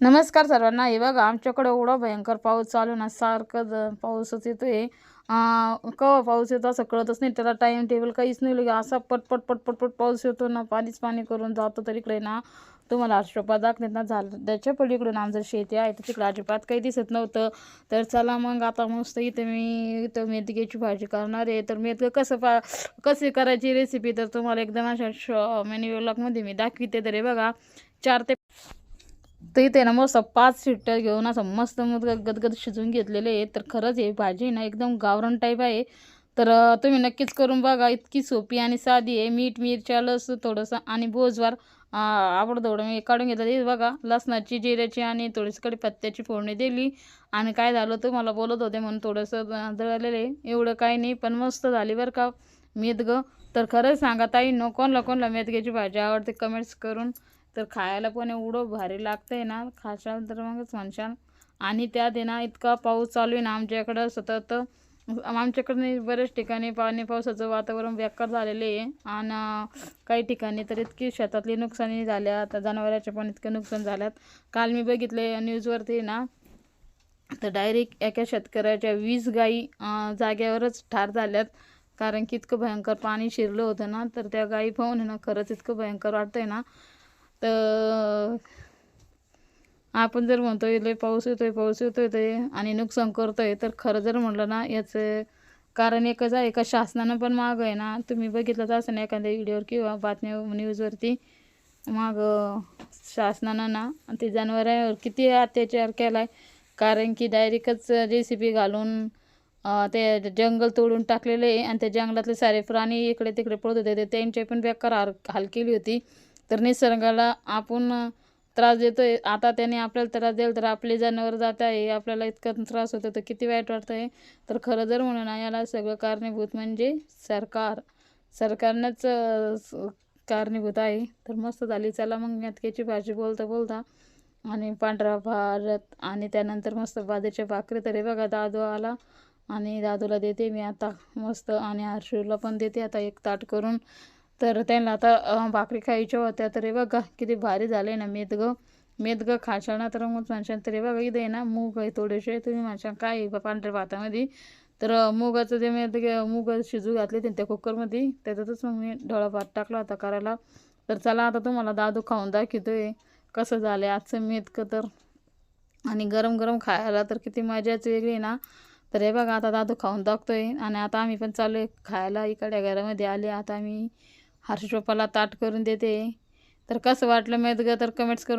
नमस्कार सर्वांना. हे बघा आमच्याकडे एवढा भयंकर पाऊस चालू ना, सारखं पाऊसच येतोय. केव्हा पाऊस येतो असं कळतच नाही, त्याला टाइम टेबल काहीच नाही. लगे असा पटपट पटपट पट पाऊस येतो ना, पाणीच पाणी करून जातो. तर इकडे ना तुम्हाला आश्रपात दाखवत ना, झालं त्याच्या पलीकडून आमचं शेती आहे, तर तिकडे अजिबात काही दिसत नव्हतं. तर चला मग आता मस्त इथं मेथीची भाजी करणार आहे. तर मेथी कशी करायची रेसिपी तर तुम्हाला एकदम अशा मिनी व्लॉगमध्ये मी दाखवते. तर हे बघा 4 ते तर इथे ना मस्त 5 शिट्ट्या घेऊन असं मस्त मग गदगद शिजवून घेतलेले आहे. तर खरंच हे भाजी ना एकदम गावरान टाईप आहे. तर तुम्ही नक्कीच करून बघा. इतकी सोपी आणि साधी आहे. मीठ, मिरच्या, लसूण थोडंसं आणि बोजवार आवडं मी काढून घेतलं. हे बघा लसणाची, जिऱ्याची आणि थोडीशी कढीपत्त्याची फोडणी दिली. आणि काय झालं, तुम्हाला बोलत होते म्हणून थोडंसं दळलेलं आहे. एवढं काही नाही, पण मस्त झाली बरं का मेथगं. तर खरंच सांगा ताईंनो, कोणाला कोणाला मेथीची भाजी आवडते कमेंट्स करून. तर खायला पण एवढं भारी लागतंय ना, खाशाल तर मगच म्हणशाल. आणि त्यात आहे ना इतका पाऊस चालू आहे ना आमच्याकडं सतत. आमच्याकडं नाही, बऱ्याच ठिकाणी पावसाचं वातावरण बेकार झालेलं आहे. आणि काही ठिकाणी तर इतकी शेतातली नुकसानी झाल्या, आता जनावरांचे पण इतकं नुकसान झाल्यात. काल मी बघितले न्यूजवरती ना, तर डायरेक्ट एका शेतकऱ्याच्या 20 गायी जाग्यावरच ठार झाल्यात. कारण की इतकं भयंकर पाणी शिरलं होतं ना, तर त्या गायी पाहून आहे ना खरंच इतकं भयंकर वाटतंय ना. तर आपण जर म्हणतोय लय पाऊस येतोय ते आणि नुकसान करतोय, तर खरं जर म्हटलं ना याचं कारण एकच आहे का शासनानं पण मागं आहे ना, तुम्ही बघितलंच असं ना एखाद्या व्हिडिओवर किंवा बातम्या न्यूजवरती, मग शासनानं ना ते जनावरांवर किती अत्याचार केला आहे. कारण की डायरेक्टच JCB घालून ते जंगल तोडून टाकलेलं आहे. आणि त्या जंगलातले सारे प्राणी इकडे तिकडे पळत होते, ते त्यांची पण बेकार हाल केली होती. तर निसर्गाला आपण त्रास देतोय, आता त्याने आपल्याला त्रास दिला तर आपले जनावर जात आहे, आपल्याला इतका त्रास होतो, तर किती वाईट वाटतं आहे. तर खरं जर म्हणून ना याला सगळं कारणीभूत म्हणजे सरकारनंच कारणीभूत आहे. तर मस्त झाली. चला मग मेथीची भाजी बोलता बोलता आणि पांढरा भात आणि त्यानंतर मस्त बाजरीच्या भाकरी. तर हे बघा दादू आला आणि दादूला देते मी आता मस्त, आणि हर्षूला पण देते आता एक ताट करून. तर त्यांना आता भाकरी खायच्या होत्या. तर हे बघा किती भारी झालं आहे ना मेथगं खाशाल ना तर मग म्हणशाल. तर हे बघा इथे आहे ना मूग आहे थोडेसे. तुम्ही म्हणशाल काय आहे पांढऱ्या भातामध्ये, तर मुगाचं जे मूग शिजू घातले ते त्या कुकरमध्ये, त्याच्यातच मग मी ढोळा भात टाकला होता करायला. तर चला आता तुम्हाला दादू खाऊन दाखवतोय कसं झालं आहे आजचं मेथगं. तर आणि गरम गरम खायला तर किती मजाच वेगळी ना. तर हे बघा आता दादू खाऊन दाखतोय आणि आता आम्ही पण चालू आहे खायला. इकडे घरामध्ये आले आता मी हर्षोपाला ताट करून देते. तर कसं वाटलं मेथगं तर कमेंट्स करून